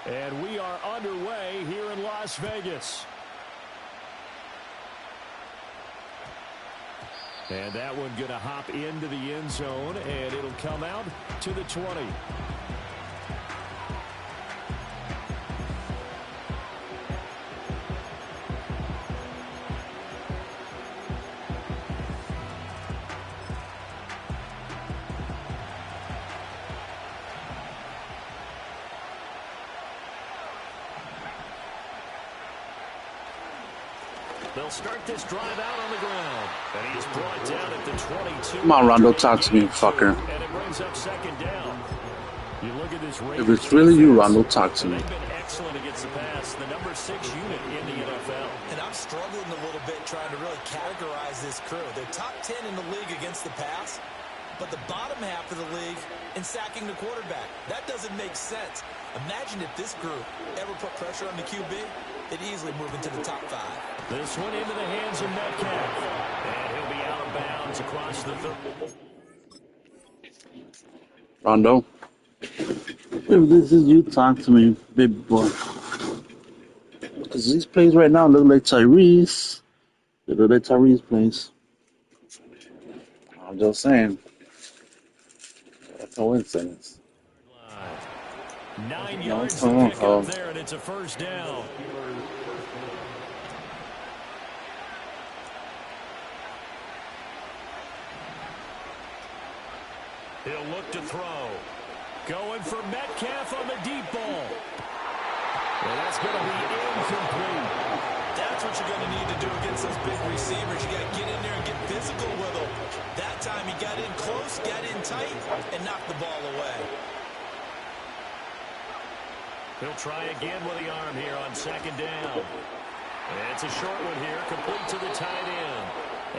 And we are underway here in Las Vegas. And that one going to hop into the end zone, and it'll come out to the 20. They'll start this drive out on the ground. And he's brought down at the 22. Come on, Rondo, talk to me, fucker. And it brings up second down. You look at this if it's really you, Rondo, talk to me. They've been excellent against the pass. The number 6 unit in the NFL. And I'm struggling a little bit trying to really categorize this crew. They're top 10 in the league against the pass, but the bottom half of the league in sacking the quarterback. That doesn't make sense. Imagine if this group ever put pressure on the QB, they'd easily move into the top 5. This one into the hands of Metcalf. And he'll be out of bounds across the 30. Rondo, if this is you, talk to me, big boy. Because these plays right now look like Tyrese. They look like Tyrese plays. I'm just saying. That's a coincidence. 9 yards to pick up there, and it's a first down. He'll look to throw. Going for Metcalf on the deep ball. And that's going to be incomplete. That's what you're going to need to do against those big receivers. You got to get in there and get physical with them. That time he got in close, got in tight, and knocked the ball away. He'll try again with the arm here on second down. And it's a short one here, complete to the tight end.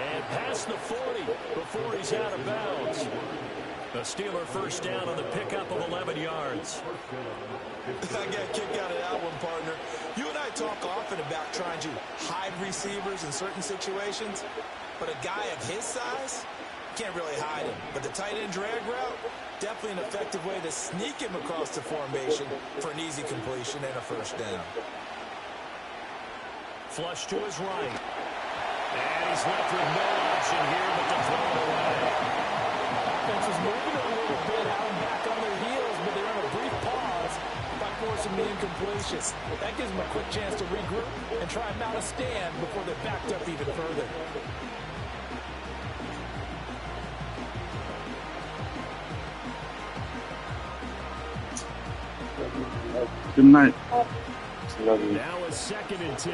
And past the 40 before he's out of bounds. The Steeler first down on the pickup of 11 yards. I got a kick out of that one, partner. You and I talk often about trying to hide receivers in certain situations, but a guy of his size can't really hide him. But the tight end drag route, definitely an effective way to sneak him across the formation for an easy completion and a first down. Flush to his right. And he's left with no option here but to throw it away. Offense is moving a little bit out and back on their heels, but they're on a brief pause by forcing the incompletion. That gives them a quick chance to regroup and try and mount a stand before they're backed up even further. Good night. Now a 2nd and 10.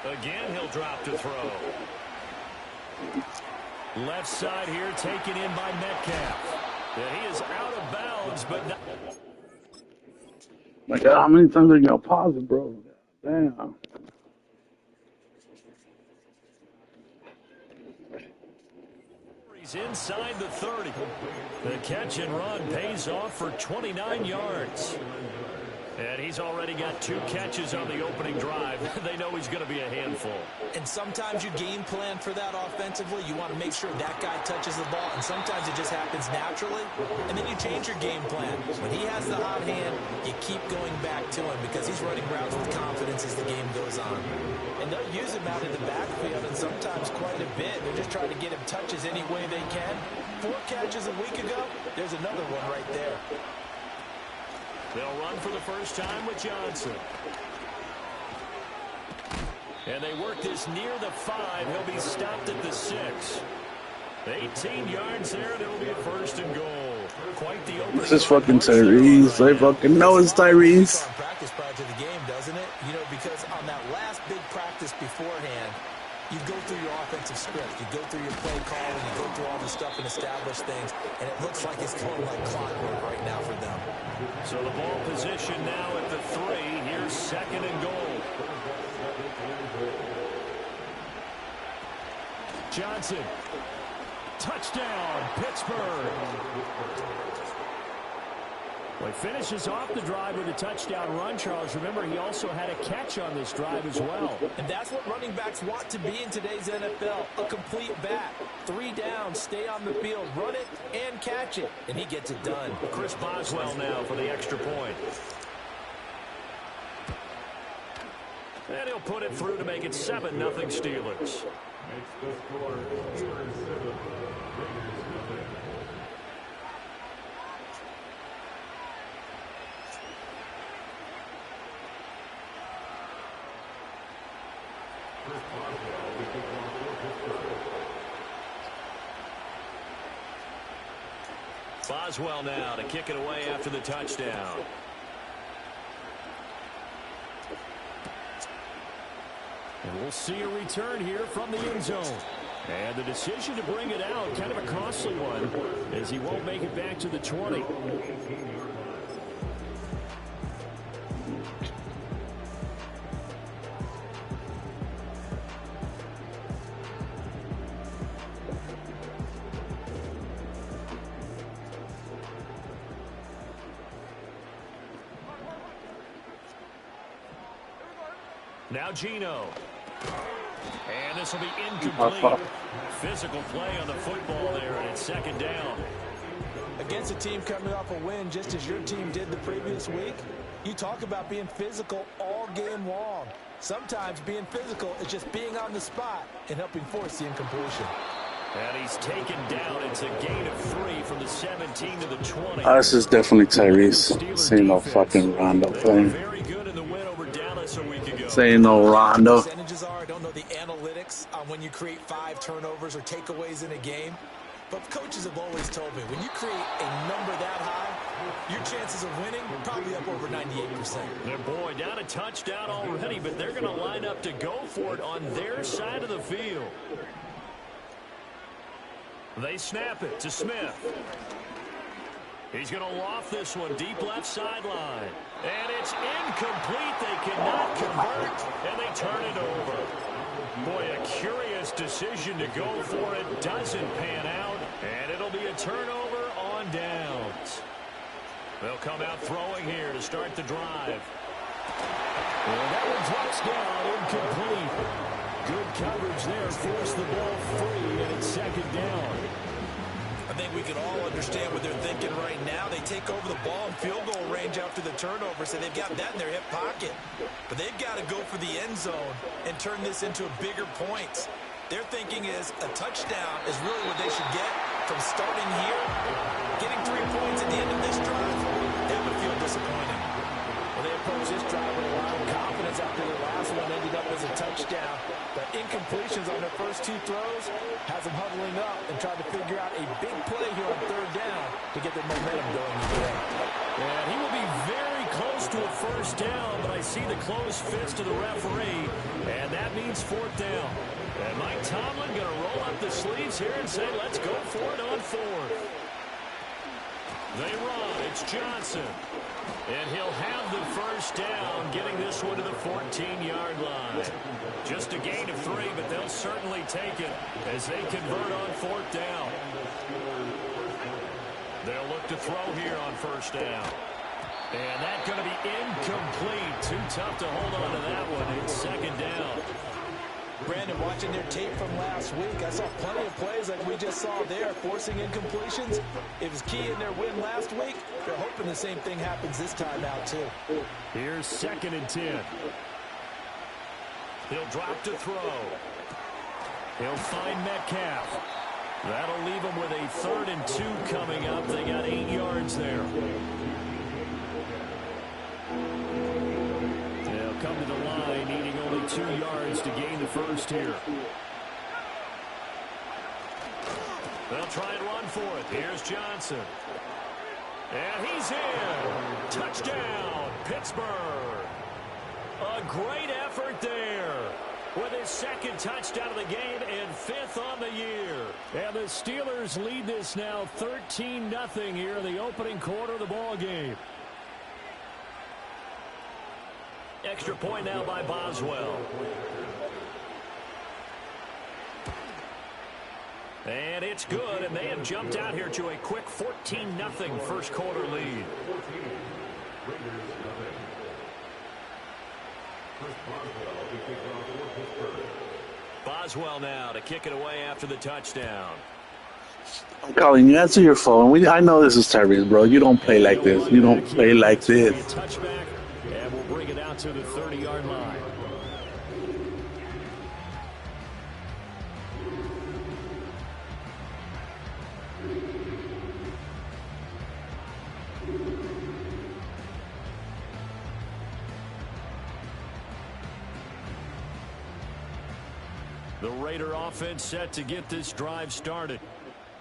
Again, he'll drop to throw. Left side here taken in by Metcalf. And he is out of bounds, but not. My God, how many times are you going to pause it, bro? Damn. He's inside the 30. The catch and run pays off for 29 yards. And he's already got 2 catches on the opening drive. They know he's going to be a handful. And sometimes you game plan for that offensively. You want to make sure that guy touches the ball. And sometimes it just happens naturally. And then you change your game plan. When he has the hot hand, you keep going back to him because he's running routes with confidence as the game goes on. And they'll use him out in the backfield and sometimes quite a bit. They're just trying to get him touches any way they can. 4 catches a week ago. There's another one right there. They'll run for the first time with Johnson. And they work this near the 5. He'll be stopped at the 6. 18 yards there, and it'll be a first and goal. Quite the opening. This is fucking Tyrese. I fucking know it's Tyrese. Practice prior to the game, doesn't it? You know, because on that last big practice beforehand, you go through your offensive script. You go through your play calling. You go through all the stuff and establish things. And it looks like it's going like clockwork right now for them. So the ball position now at the 3. Here's 2nd and goal. Johnson. Touchdown, Pittsburgh. Well, he finishes off the drive with a touchdown run, Charles. Remember, he also had a catch on this drive as well. And that's what running backs want to be in today's NFL, a complete back. 3 downs, stay on the field, run it, and catch it. And he gets it done. Chris Boswell now for the extra point. And he'll put it through to make it 7-0 Steelers. Boswell now to kick it away after the touchdown. And we'll see a return here from the end zone. And the decision to bring it out, kind of a costly one, as he won't make it back to the 20. Now Gino. And this will be incomplete. Physical play on the football there, and it's 2nd down. Against a team coming off a win, just as your team did the previous week, you talk about being physical all game long. Sometimes being physical is just being on the spot and helping force the incompletion. And he's taken down. It's a gain of 3 from the 17 to the 20. This is definitely Tyrese. This ain't no fucking Rondo playing. Very good in the win over Dallas a week ago. This ain't no Rondo. Percentages are, I don't know the analytics on when you create 5 turnovers or takeaways in a game. But coaches have always told me, when you create a number that high, your chances of winning probably up over 98%. And boy, down a touchdown already, but they're going to line up to go for it on their side of the field. They snap it to Smith. He's going to loft this one deep left sideline. And it's incomplete. They cannot convert, and they turn it over. Boy, a curious decision to go for it. Doesn't pan out, and it'll be a turnover on downs. They'll come out throwing here to start the drive. And that one drops down, incomplete. Good coverage there, forced the ball free, and it's 2nd down. I think we can all understand what they're thinking right now. They take over the ball in field goal range after the turnover, so they've got that in their hip pocket. But they've got to go for the end zone and turn this into bigger points. Their thinking is a touchdown is really what they should get from starting here. Getting 3 points at the end of this drive, that would feel disappointing. Well, they approach this drive with a lot of confidence after their last one ended up as a touchdown. But incompletions on their first 2 throws has them huddling up and trying to figure out a big play here on 3rd down to get their momentum going again. And he will be very close to a 1st down, but I see the close fist to the referee, and that means 4th down. And Mike Tomlin going to roll up the sleeves here and say, let's go for it on 4th. They run. It's Johnson. And he'll have the 1st down, getting this one to the 14-yard line. Just a gain of 3, but they'll certainly take it as they convert on 4th down. They'll look to throw here on 1st down. And that's going to be incomplete. Too tough to hold on to that one. It's 2nd down. Brandon, watching their tape from last week, I saw plenty of plays like we just saw there, forcing incompletions. It was key in their win last week. They're hoping the same thing happens this time out, too. Here's 2nd and 10. He'll drop to throw. He'll find Metcalf. That'll leave him with a 3rd and 2 coming up. They got 8 yards there. They'll come to the line, needing only 2 yards to gain the 1st here. They'll try and run for it. Here's Johnson. And he's in. Touchdown, Pittsburgh. A great effort there with his 2nd touchdown of the game and 5th on the year. And the Steelers lead this now 13-0 here in the opening quarter of the ball game. Extra point now by And it's good, and they have jumped out here to a quick 14-0 first quarter lead. Boswell now to kick it away after the touchdown. Colin, you answer your phone. I know this is Tyrese, bro. You don't play like this. You don't play like this. Touchback, and we'll bring it out to the 30-yard line. The Raider offense set to get this drive started.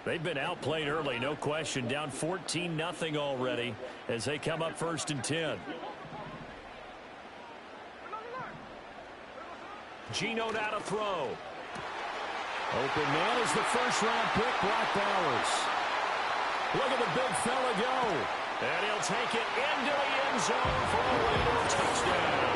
They've been outplayed early, no question. Down 14-0 already as they come up 1st and 10. Geno now to throw. Open man is the first-round pick, Brock Bowers. Look at the big fella go. And he'll take it into the end zone for a Raider touchdown.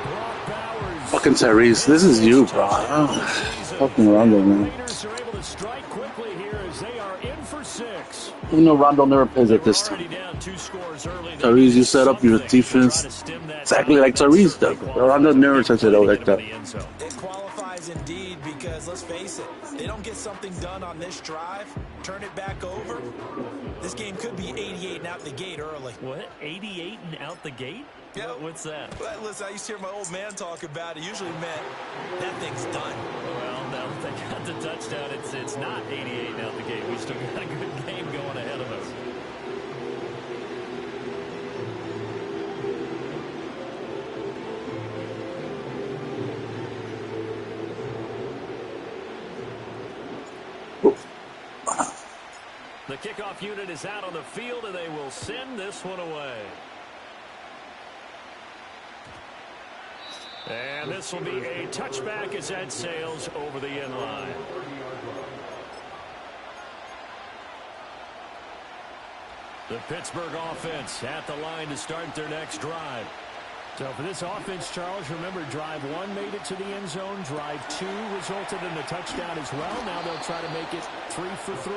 Brock Bowers. Fucking Tyrese, this is you, bro. Fucking Rondo, man. Raiders are able to strike quickly here as they are in for 6. You know Rondo never plays at this time. Tyrese, you set up your defense exactly like Tyrese does. Rondo never touches it out like that. It qualifies indeed because, let's face it, they don't get something done on this drive, turn it back over, this game could be 88 and out the gate early. What? 88 and out the gate? Yeah. What's that? Well, listen, I used to hear my old man talk about it. Usually meant that thing's done. Well, now that they got the touchdown, it's not 88 and out the gate. We still got a good game going ahead of us. The kickoff unit is out on the field, and they will send this one away. And this will be a touchback as that sails over the end line. The Pittsburgh offense at the line to start their next drive. So for this offense, Charles, remember drive 1 made it to the end zone. Drive 2 resulted in a touchdown as well. Now they'll try to make it 3 for 3.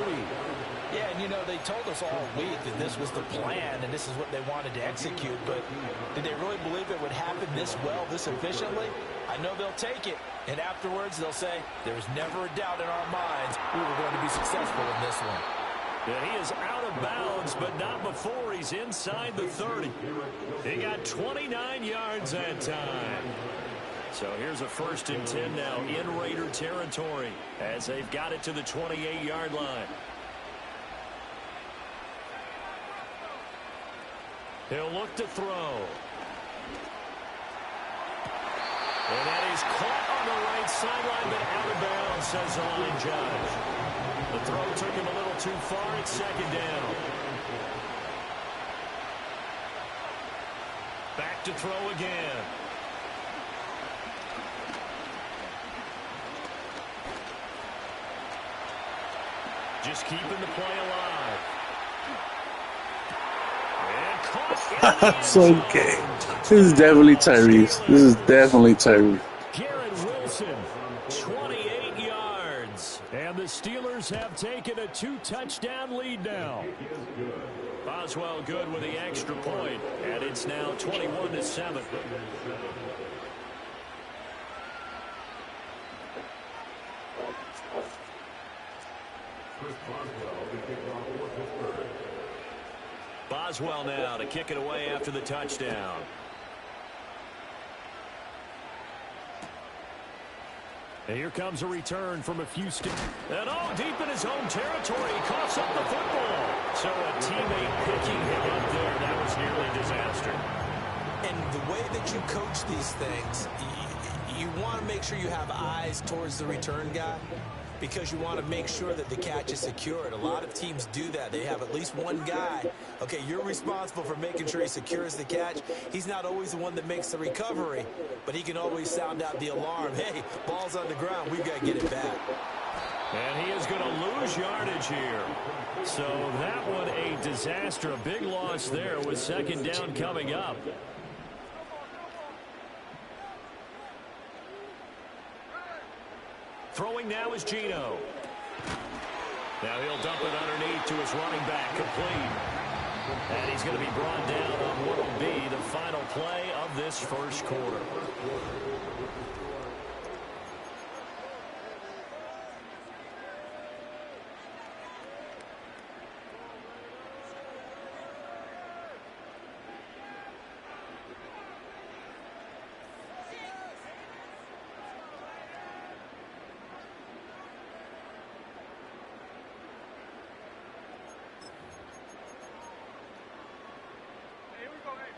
Yeah, and you know, they told us all week that this was the plan and this is what they wanted to execute, but did they really believe it would happen this well, this efficiently? I know they'll take it, and afterwards they'll say, there's never a doubt in our minds we were going to be successful in this one. And he is out of bounds, but not before he's inside the 30. He got 29 yards that time. So here's a 1st and 10 now in Raider territory as they've got it to the 28-yard line. He'll look to throw. And that is caught on the right sideline, but out of bounds, says the line judge. The throw took him a little too far. It's 2nd down. Back to throw again. Just keeping the play alive. And caught in the It's okay. This is definitely Tyrese. This is definitely Tyrese. Garrett Wilson, 28 yards. And the Steelers have taken a 2-touchdown lead now. Boswell good with the extra point, and it's now 21-7. Boswell now to kick it away after the touchdown. And here comes a return from a few steps. And deep in his own territory, he coughs up the football. So a teammate picking him up there, that was nearly a disaster. And the way that you coach these things, you want to make sure you have eyes towards the return guy, because you want to make sure that the catch is secured. A lot of teams do that. They have at least one guy. Okay, you're responsible for making sure he secures the catch. He's not always the one that makes the recovery, but he can always sound out the alarm. Hey, ball's on the ground. We've got to get it back. And he is going to lose yardage here. So that one a disaster. A big loss there with 2nd down coming up. Throwing now is Geno. Now he'll dump it underneath to his running back, complete. And he's going to be brought down on what will be the final play of this first quarter.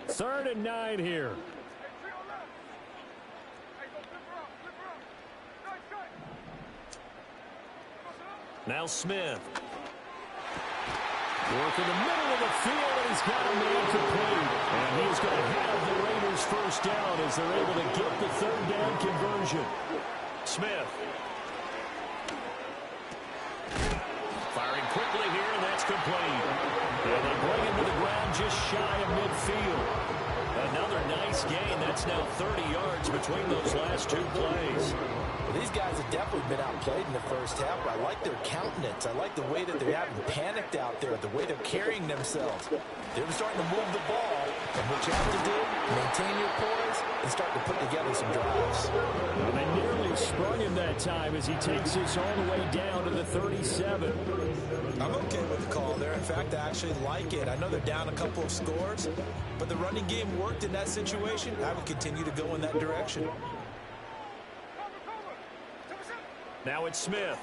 Third and 9 here. Now Smith. Work in the middle of the field, and he's got a man complete. And he's going to have the Raiders first down as they're able to get the third down conversion. Smith. Firing quickly here, and that's complete. And they bring him to the ground just shy of midfield. Another nice gain. That's now 30 yards between those last two plays. Well, these guys have definitely been outplayed in the first half. I like their countenance. I like the way that they haven't panicked out there, the way they're carrying themselves. They're starting to move the ball. And what you have to do, maintain your poise and start to put together some drives. Well, they nearly sprung him that time as he takes this all the way down to the 37. I'm okay with the call there. In fact, I actually like it. I know they're down a couple of scores, but the running game worked in that situation. I would continue to go in that direction. Now it's Smith.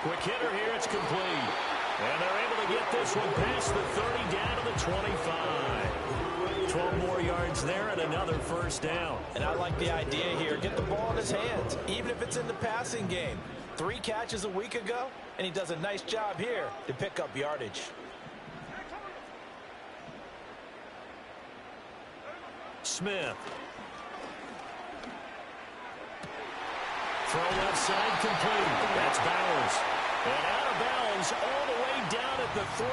Quick hitter here. It's complete. And they're able to get this one past the 30 down to the 25. 12 more yards there and another first down. And I like the idea here. Get the ball in his hands, even if it's in the passing game. 3 catches a week ago, and he does a nice job here to pick up yardage. Smith. Throw left side complete. That's Bowers. And out of bounds all the way down at the 3.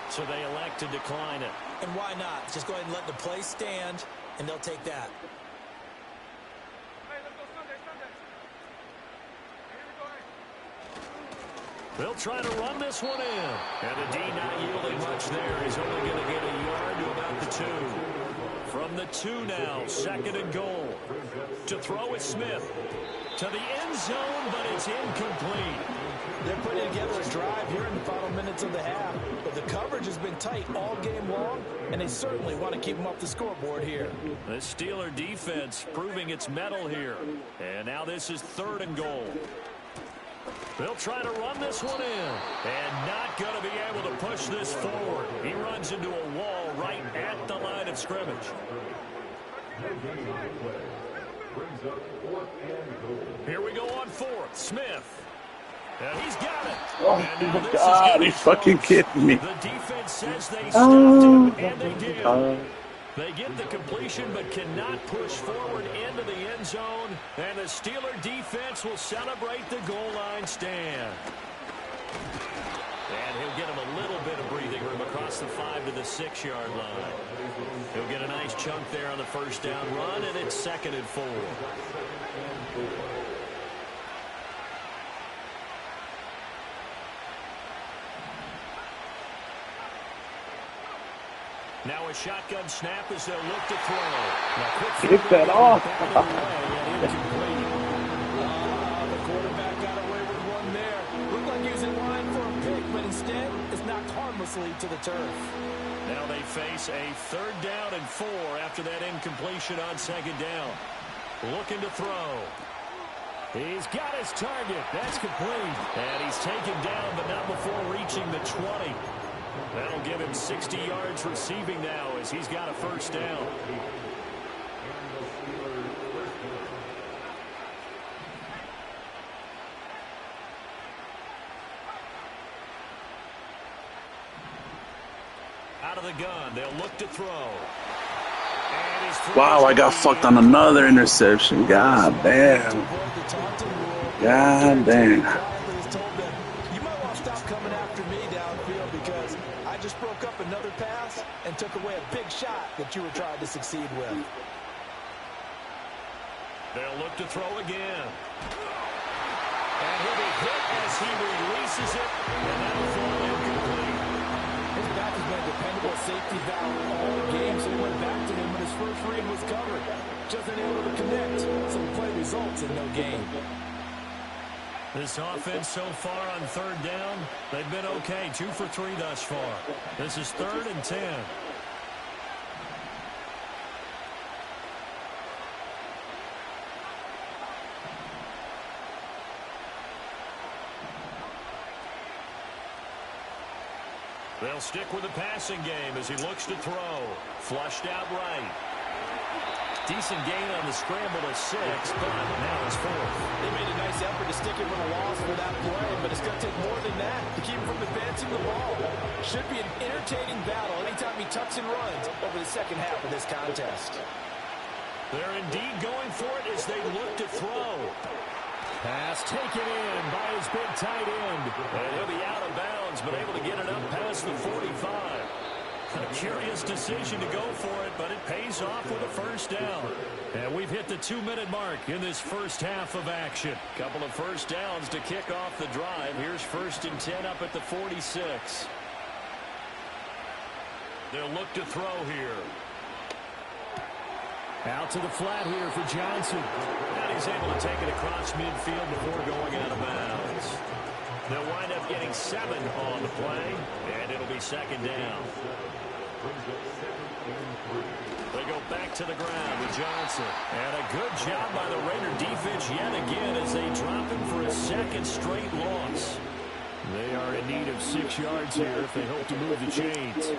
So they elect to decline it. And why not? Just go ahead and let the play stand, and they'll take that. They'll try to run this one in. And the D not yielding much there. He's only going to get a yard to about the 2. From the 2 now, 2nd and goal. To throw is Smith. To the end zone, but it's incomplete. They're putting together a drive here in the final minutes of the half. But the coverage has been tight all game long, and they certainly want to keep them off the scoreboard here. The Steeler defense proving its mettle here. And now this is 3rd and goal. They'll try to run this one in. And not going to be able to push this forward. He runs into a wall right at the line of scrimmage. Here we go on 4th. Smith. And he's got it. Oh, my God. Are you fucking kidding me? The defense says they stopped him, and they did. They get the completion but cannot push forward into the end zone. And the Steeler defense will celebrate the goal line stand. And he'll get him a little bit of breathing room across the 5 to the 6-yard line. He'll get a nice chunk there on the first down run, and it's 2nd and 4. Now a shotgun snap as they'll look to throw. Get that off. The quarterback got away with one there. Looked like he was in line for a pick, but instead it's knocked harmlessly to the turf. Now they face a 3rd down and 4 after that incompletion on 2nd down. Looking to throw. He's got his target. That's complete. And he's taken down, but not before reaching the 20. That'll give him 60 yards receiving now as he's got a first down. Out of the gun, they'll look to throw. Wow, I got fucked on another interception. God damn. God damn. You might want to stop coming after me downfield because I just broke up another pass and took away a big shot that you were trying to succeed with. They'll look to throw again. And he'll be hit as he releases it, and that'll fall incomplete. His back has been a dependable safety valve all game, so he went back to him when his first read was covered. Just unable to connect, so the play results in no gain. This offense so far on third down, they've been okay. 2 for 3 thus far. This is 3rd and 10. They'll stick with the passing game as he looks to throw. Flushed out right. Decent gain on the scramble to 6, but now it's 4th. They made a nice effort to stick it with a loss for that play, but it's going to take more than that to keep him from advancing the ball. Should be an entertaining battle anytime he tucks and runs over the second half of this contest. They're indeed going for it as they look to throw. Pass taken in by his big tight end. And he'll be out of bounds, but able to get it up past the 45. A curious decision to go for it, but it pays off with a first down. And we've hit the 2-minute mark in this first half of action. Couple of first downs to kick off the drive. Here's 1st and 10 up at the 46. They'll look to throw here. Out to the flat here for Johnson. And he's able to take it across midfield before going out of bounds. They'll wind up getting 7 on the play, and it'll be 2nd down. They go back to the ground with Johnson. And a good job by the Raider defense yet again as they drop him for a 2nd straight loss. They are in need of 6 yards here if they hope to move the chains.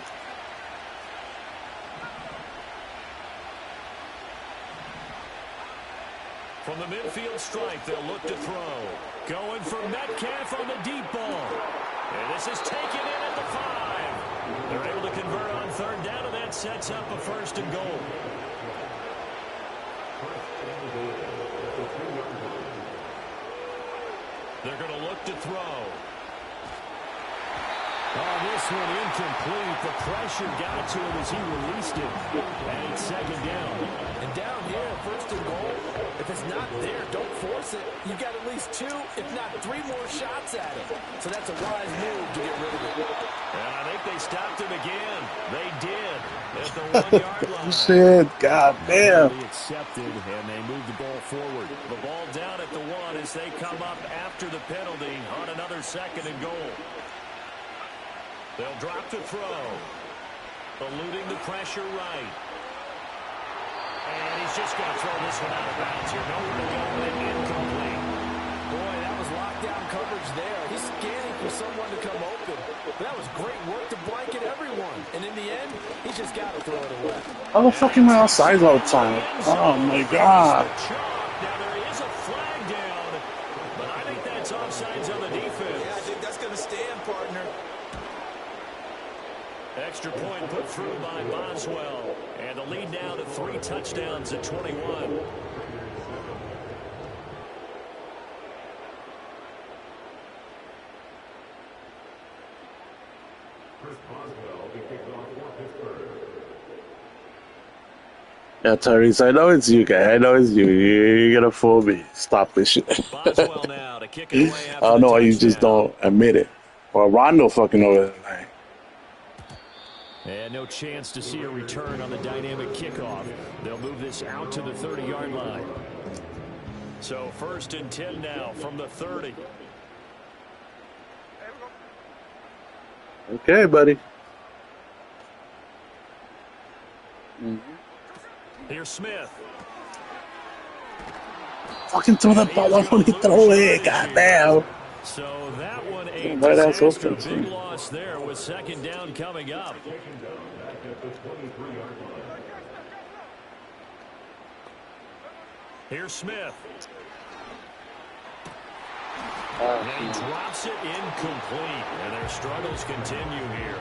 From the midfield strike, they'll look to throw. Going for Metcalf on the deep ball. And this is taken in at the 5. They're able to convert on 3rd down, and that sets up a 1st and goal. They're going to look to throw. Oh, this one incomplete. The pressure got to him as he released it. And it's 2nd down. And down here, 1st and goal, if it's not there, don't force it. You've got at least 2, if not 3 more shots at it. So that's a wise move to get rid of it. And I think they stopped him again. They did at the 1-yard line. Shit, goddamn. Accepted, and they move the ball forward. The ball down at the 1 as they come up after the penalty on another 2nd and goal. They'll drop to throw. Eluding the pressure right. And he's just going to throw this one out of bounds here. Nowhere to go and incomplete. Boy, that was lockdown coverage there. He's scanning for someone to come open. But that was great work to blanket everyone. And in the end, he's just got to throw it away. How the fuck am I outside all the time? Oh my god. Now there is a flag down, but I think that's offsides on the defense. Yeah, I think that's going to stand, partner. Extra point put through by Boswell. And the lead now to 3 touchdowns at 21. Yeah, Tyrese, I know it's you, guy. I know it's you. You're gonna fool me. Stop this shit. Boswell now to kick it away I after don't know the why you just touchdown. don't admit it. Or Rondo fucking over there. Like, And no chance to see a return on the dynamic kickoff. They'll move this out to the 30-yard line. So 1st and 10 now from the 30. okay, buddy. Here's Smith. Fucking throw that ball. Why don't you throw it? Goddamn. So that one a Right ass disaster. offense. Big loss there with 2nd down coming up. Here's Smith. And he drops it incomplete. And their struggles continue here.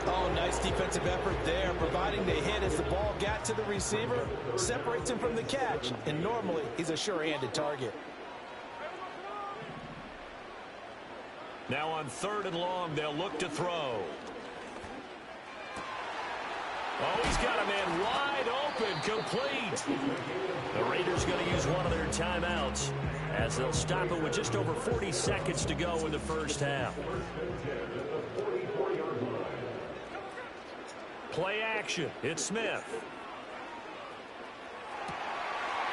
Oh, nice defensive effort there, providing the hit as the ball got to the receiver, separates him from the catch, and normally he's a sure-handed target. Now on 3rd and long, they'll look to throw. Oh, he's got a man wide open, complete. The Raiders going to use one of their timeouts as they'll stop it with just over 40 seconds to go in the first half. Play action. It's Smith.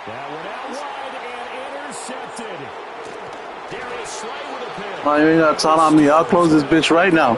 That one out wide and intercepted. Darius Slay with a pick. Oh, you ain't got time on me. I'll close this bitch right now.